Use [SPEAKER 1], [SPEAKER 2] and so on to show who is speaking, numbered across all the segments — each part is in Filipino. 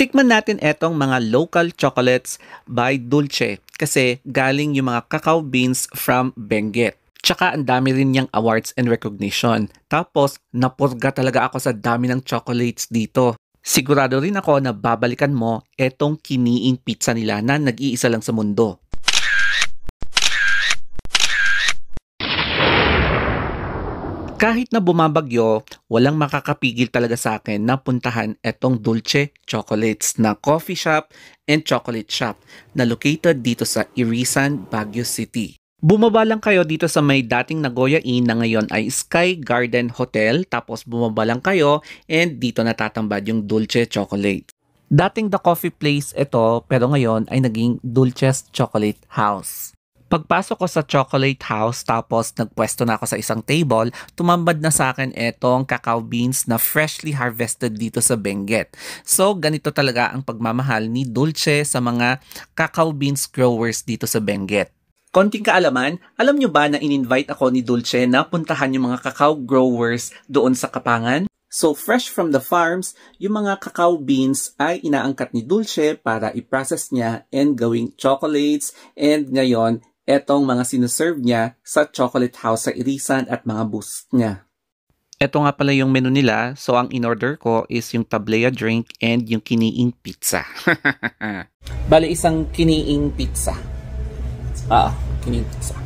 [SPEAKER 1] Tikman natin etong mga local chocolates by Dulce kasi galing yung mga cacao beans from Benguet. Tsaka ang dami rin niyang awards and recognition. Tapos, napurga talaga ako sa dami ng chocolates dito. Sigurado rin ako na babalikan mo etong kiniing pizza nila na nag-iisa lang sa mundo. Kahit na bumabagyo, walang makakapigil talaga sa akin na puntahan etong Dulce Chocolates na coffee shop and chocolate shop na located dito sa Irisan, Baguio City. Bumaba lang kayo dito sa may dating Nagoya Inn na ngayon ay Sky Garden Hotel, tapos bumaba lang kayo and dito natatambad yung Dulce Chocolate. Dating The Coffee Place ito pero ngayon ay naging Dulce's Chocolate House. Pagpasok ko sa chocolate house tapos nagpwesto na ako sa isang table, tumambad na sa akin etong cacao beans na freshly harvested dito sa Benguet. So ganito talaga ang pagmamahal ni Dulce sa mga cacao beans growers dito sa Benguet. Konting kaalaman, alam nyo ba na in-invite ako ni Dulce na puntahan yung mga cacao growers doon sa Kapangan? So fresh from the farms, yung mga cacao beans ay inaangkat ni Dulce para i-process niya and gawing chocolates, and ngayon etong mga sinuserve niya sa chocolate house sa Irisan at mga booths niya. Ito nga pala yung menu nila. So ang in-order ko is yung tablea drink and yung kiniing pizza. Bale, isang kiniing pizza. Kiniing pizza.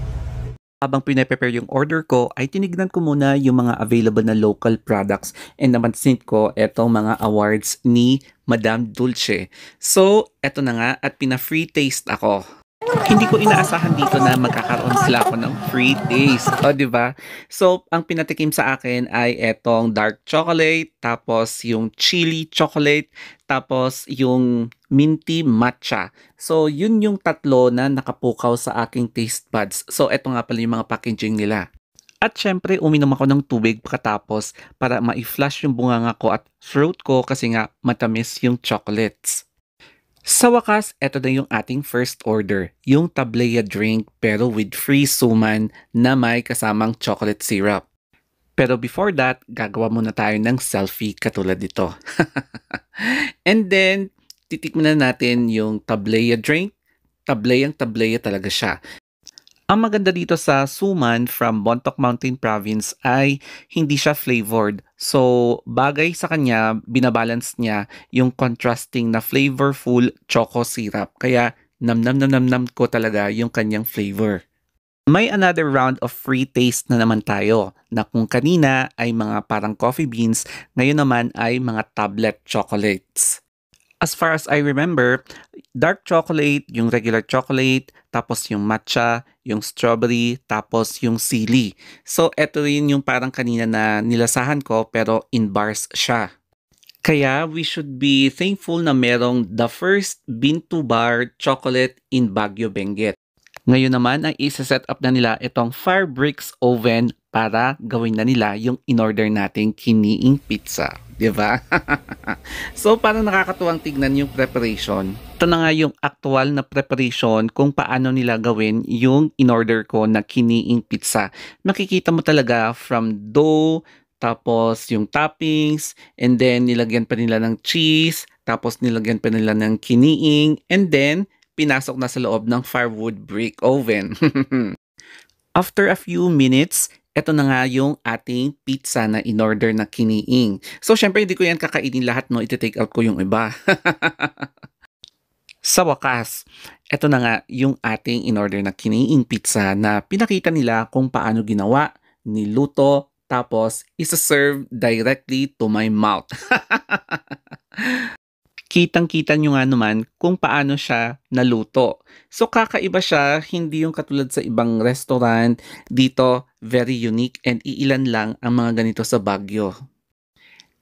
[SPEAKER 1] Habang pinaprepare yung order ko, ay tinignan ko muna yung mga available na local products and napansin ko etong mga awards ni Madam Dulce. So, eto na nga at pina-free taste ako. Hindi ko inaasahan dito na magkakaroon sila ako ng free taste. O, diba? So, ang pinatikim sa akin ay etong dark chocolate, tapos yung chili chocolate, tapos yung minty matcha. So, yun yung tatlo na nakapukaw sa aking taste buds. So, eto nga pala yung mga packaging nila. At syempre, uminom ako ng tubig pagkatapos para ma-flush yung bunganga ko at throat ko kasi nga matamis yung chocolates. Sa wakas, eto na yung ating first order, yung tablea drink pero with free suman na may kasamang chocolate syrup. Pero before that, gagawa muna tayo ng selfie katulad dito. And then, titikman na natin yung tablea drink. Tablea talaga siya. Ang maganda dito sa suman from Bontoc Mountain Province ay hindi siya flavored. So, bagay sa kanya, binabalance niya yung contrasting na flavorful choco syrup. Kaya, nam ko talaga yung kanyang flavor. May another round of free taste na naman tayo na kung kanina ay mga parang coffee beans, ngayon naman ay mga tablet chocolates. As far as I remember, dark chocolate, yung regular chocolate, tapos yung matcha, yung strawberry, tapos yung sili. So, eto rin yung parang kanina na nilasahan ko pero in bars siya. Kaya we should be thankful na merong the first Bintu Bar chocolate in Baguio, Benguet. Ngayon naman ay isa-set up na nila itong fire bricks oven para gawin na nila yung in-order nating kiniing pizza. Diba? So, parang nakakatuwang tignan yung preparation. Ito na nga yung actual na preparation kung paano nila gawin yung in-order ko na kiniing pizza. Makikita mo talaga from dough, tapos yung toppings, and then nilagyan pa nila ng cheese, tapos nilagyan pa nila ng kiniing, and then pinasok na sa loob ng firewood brick oven. After a few minutes, eto na nga yung ating pizza na in-order na kiniing. So, syempre, hindi ko yan kakainin lahat, no? Iti-take out ko yung iba. Sa wakas, eto na nga yung ating in-order na kiniing pizza na pinakita nila kung paano ginawa, niluto, tapos isa-serve directly to my mouth. Kitang-kita nyo nga naman kung paano siya naluto. So kakaiba siya, hindi yung katulad sa ibang restaurant. Dito, very unique and iilan lang ang mga ganito sa Baguio.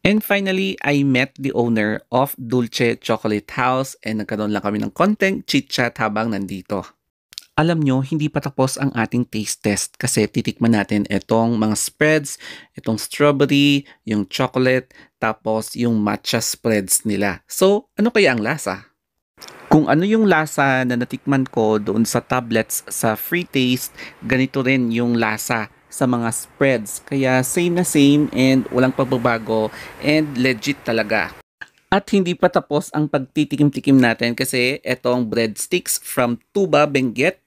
[SPEAKER 1] And finally, I met the owner of Dulce Chocolate House and nagkaroon lang kami ng konting chit-chat habang nandito. Alam nyo, hindi pa tapos ang ating taste test kasi titikman natin itong mga spreads, itong strawberry, yung chocolate, tapos yung matcha spreads nila. So, ano kaya ang lasa? Kung ano yung lasa na natikman ko doon sa tablets sa free taste, ganito rin yung lasa sa mga spreads. Kaya same na same and walang pagbabago and legit talaga. At hindi pa tapos ang pagtitikim-tikim natin kasi etong breadsticks from Tuba Benguet,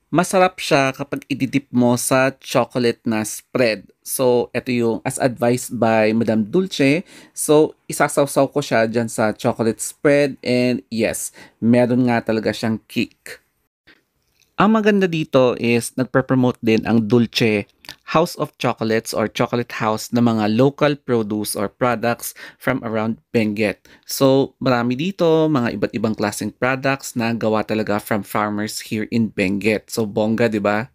[SPEAKER 1] masarap siya kapag ididip mo sa chocolate na spread. So, ito yung as advised by Madam Dulce. So, isasawsaw ko siya dyan sa chocolate spread and yes, meron nga talaga siyang kick. Ang maganda dito is nagpe-promote din ang Dulce House of Chocolates or Chocolate House na mga local produce or products from around Benguet. So, marami dito, mga iba't ibang klaseng products na gawa talaga from farmers here in Benguet. So, bongga, di ba?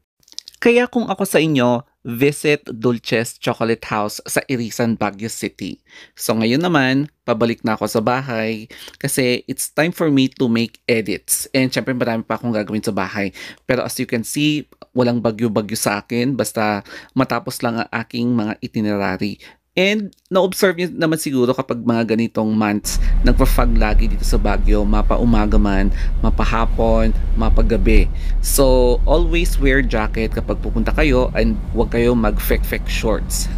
[SPEAKER 1] Kaya kung ako sa inyo, visit Dulce's Chocolate House sa Irisan, Baguio City. So ngayon naman, pabalik na ako sa bahay kasi it's time for me to make edits. And syempre marami pa akong gagawin sa bahay. Pero as you can see, walang bagyo-bagyo sa akin basta matapos lang ang aking mga itinerary. And na-observe nyo naman siguro kapag mga ganitong months, nagpa-fog lagi dito sa Baguio, mapa-umaga man, mapahapon, mapagabi. So, always wear jacket kapag pupunta kayo and huwag kayo mag-fake shorts.